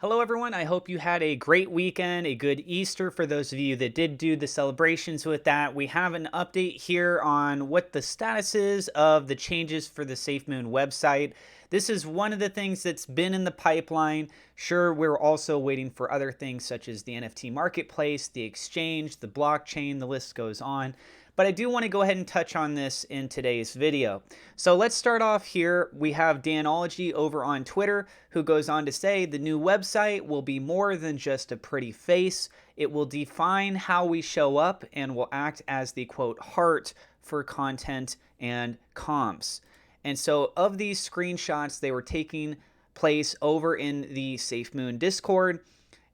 Hello, everyone. I hope you had a great weekend, a good Easter for those of you that did do the celebrations with that. We have an update here on what the status is of the changes for the SafeMoon website. This is one of the things that's been in the pipeline. Sure, we're also waiting for other things such as the NFT marketplace, the exchange, the blockchain, the list goes on. But I do want to go ahead and touch on this in today's video. So let's start off here. We have Danology over on Twitter who goes on to say the new website will be more than just a pretty face. It will define how we show up and will act as the quote heart for content and comms. And so of these screenshots, they were taking place over in the SafeMoon Discord.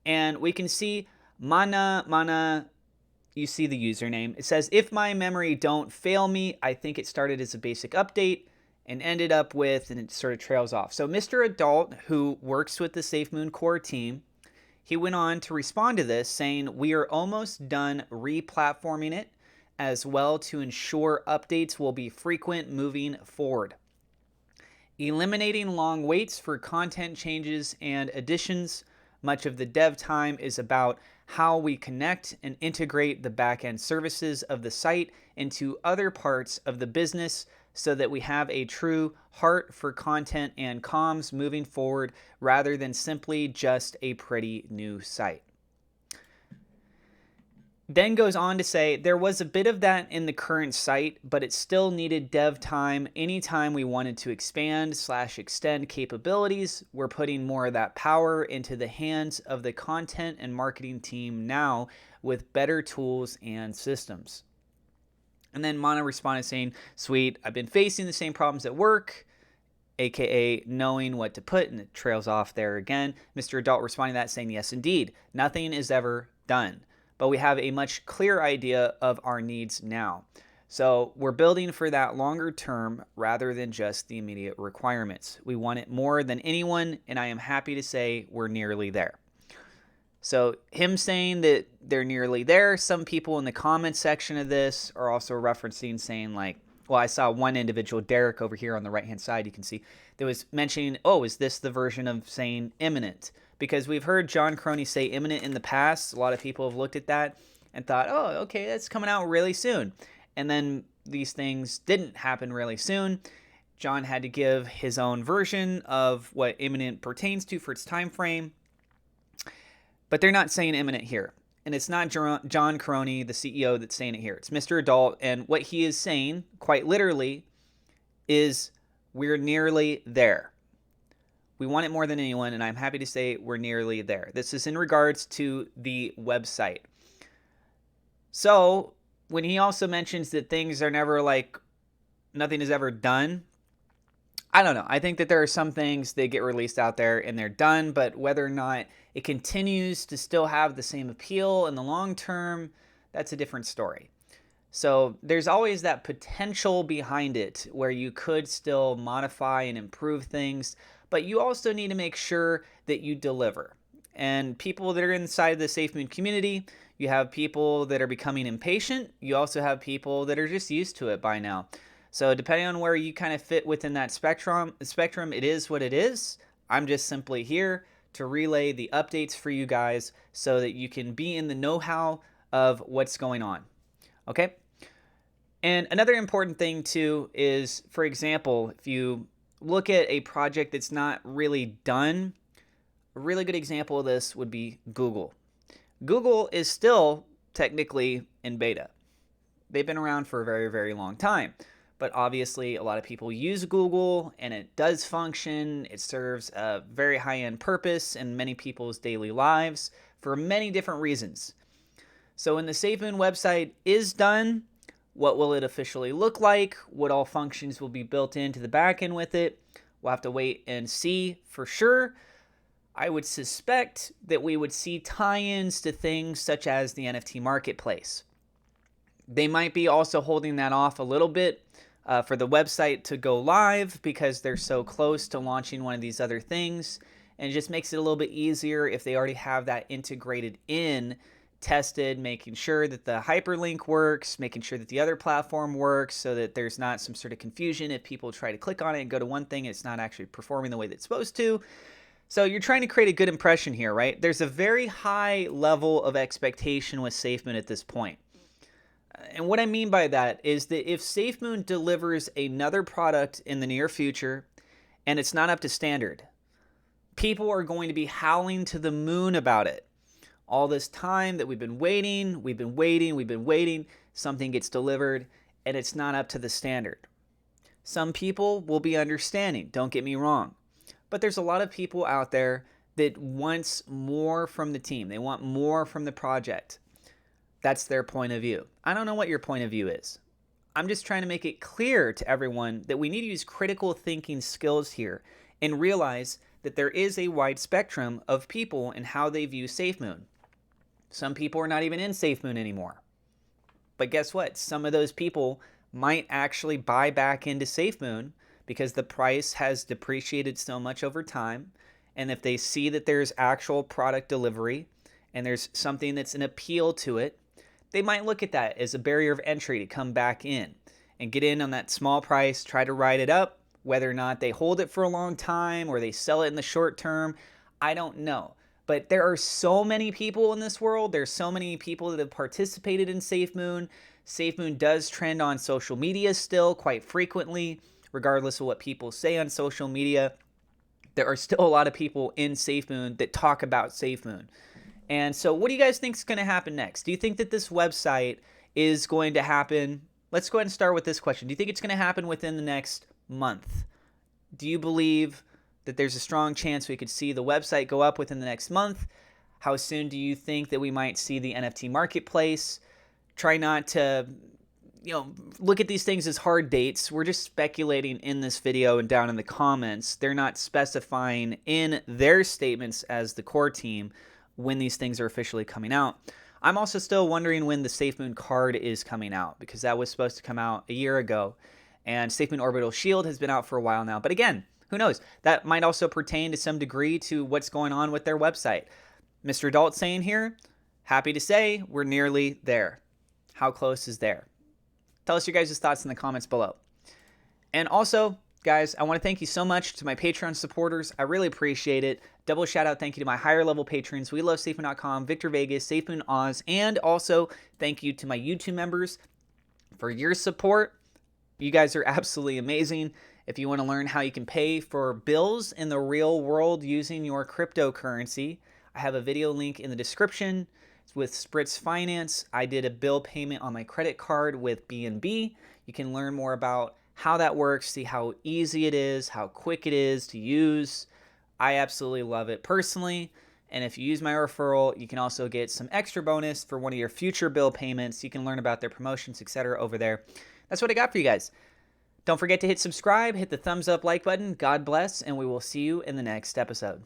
And we can see Mana, you see the username. It says, if my memory don't fail me, I think it started as a basic update and ended up with, and it sort of trails off. So Mr. Adult, who works with the SafeMoon core team, he went on to respond to this saying, we are almost done re-platforming it as well to ensure updates will be frequent moving forward. Eliminating long waits for content changes and additions. Much of the dev time is about how we connect and integrate the backend services of the site into other parts of the business so that we have a true heart for content and comms moving forward rather than simply just a pretty new site. Then goes on to say there was a bit of that in the current site, but it still needed dev time anytime we wanted to expand/extend capabilities. We're putting more of that power into the hands of the content and marketing team now with better tools and systems. And then Mana responded saying, sweet, I've been facing the same problems at work, aka knowing what to put, and it trails off there again. Mr. Adult responding to that saying, yes, indeed, nothing is ever done. But we have a much clearer idea of our needs now. So we're building for that longer term rather than just the immediate requirements. We want it more than anyone, and I am happy to say we're nearly there. So him saying that they're nearly there, some people in the comments section of this are also referencing saying like, well, I saw one individual, Derek, over here on the right-hand side, you can see, that was mentioning, oh, is this the version of saying imminent? Because we've heard John Crony say imminent in the past. A lot of people have looked at that and thought, oh, okay, that's coming out really soon. And then these things didn't happen really soon. John had to give his own version of what imminent pertains to for its time frame. But they're not saying imminent here. And it's not John Crony, the CEO, that's saying it here. It's Mr. Adult. And what he is saying, quite literally, is we're nearly there. We want it more than anyone, and I'm happy to say we're nearly there. This is in regards to the website. So when he also mentions that things are never like, nothing is ever done, I don't know. I think that there are some things that get released out there and they're done, but whether or not it continues to still have the same appeal in the long term, that's a different story. So there's always that potential behind it where you could still modify and improve things, but you also need to make sure that you deliver. And people that are inside the SafeMoon community, you have people that are becoming impatient. You also have people that are just used to it by now. So depending on where you kind of fit within that spectrum, it is what it is. I'm just simply here to relay the updates for you guys so that you can be in the know-how of what's going on. Okay? And another important thing too is, for example, if you look at a project that's not really done, a really good example of this would be Google. Google is still technically in beta. They've been around for a very, very long time. But obviously, a lot of people use Google, and it does function. It serves a very high-end purpose in many people's daily lives for many different reasons. So when the SafeMoon website is done, what will it officially look like? What all functions will be built into the backend with it? We'll have to wait and see for sure. I would suspect that we would see tie-ins to things such as the NFT marketplace. They might be also holding that off a little bit for the website to go live because they're so close to launching one of these other things. And it just makes it a little bit easier if they already have that integrated in, tested, making sure that the hyperlink works, making sure that the other platform works so that there's not some sort of confusion if people try to click on it and go to one thing and it's not actually performing the way that it's supposed to. So you're trying to create a good impression here, right? There's a very high level of expectation with SafeMoon at this point. And what I mean by that is that if SafeMoon delivers another product in the near future and it's not up to standard, people are going to be howling to the moon about it. All this time that we've been waiting, something gets delivered and it's not up to the standard. Some people will be understanding, don't get me wrong. But there's a lot of people out there that wants more from the team. They want more from the project. That's their point of view. I don't know what your point of view is. I'm just trying to make it clear to everyone that we need to use critical thinking skills here and realize that there is a wide spectrum of people and how they view SafeMoon. Some people are not even in SafeMoon anymore. But guess what? Some of those people might actually buy back into SafeMoon because the price has depreciated so much over time. And if they see that there's actual product delivery and there's something that's an appeal to it, they might look at that as a barrier of entry to come back in and get in on that small price, try to ride it up. Whether or not they hold it for a long time or they sell it in the short term, I don't know. But there are so many people in this world. There's so many people that have participated in SafeMoon. SafeMoon does trend on social media still quite frequently, regardless of what people say on social media. There are still a lot of people in SafeMoon that talk about SafeMoon. And so what do you guys think is going to happen next? Do you think that this website is going to happen? Let's go ahead and start with this question. Do you think it's going to happen within the next month? Do you believe that there's a strong chance we could see the website go up within the next month? How soon do you think that we might see the NFT marketplace? Try not to, look at these things as hard dates. We're just speculating in this video and down in the comments. They're not specifying in their statements as the core team when these things are officially coming out. I'm also still wondering when the SafeMoon card is coming out, because that was supposed to come out a year ago. And SafeMoon Orbital Shield has been out for a while now. But again, who knows? That might also pertain to some degree to what's going on with their website. Mr. Adult saying here, happy to say we're nearly there. How close is there? Tell us your guys' thoughts in the comments below. And also, guys, I want to thank you so much to my Patreon supporters. I really appreciate it. Double shout out thank you to my higher level patrons. We love SafeMoon.com, Victor Vegas, SafeMoon Oz, and also thank you to my YouTube members for your support. You guys are absolutely amazing. If you want to learn how you can pay for bills in the real world using your cryptocurrency, I have a video link in the description. With Spritz Finance, I did a bill payment on my credit card with BNB. You can learn more about how that works, see how easy it is, how quick it is to use. I absolutely love it personally. And if you use my referral, you can also get some extra bonus for one of your future bill payments. You can learn about their promotions, etc. over there. That's what I got for you guys. Don't forget to hit subscribe, hit the thumbs up like button. God bless, and we will see you in the next episode.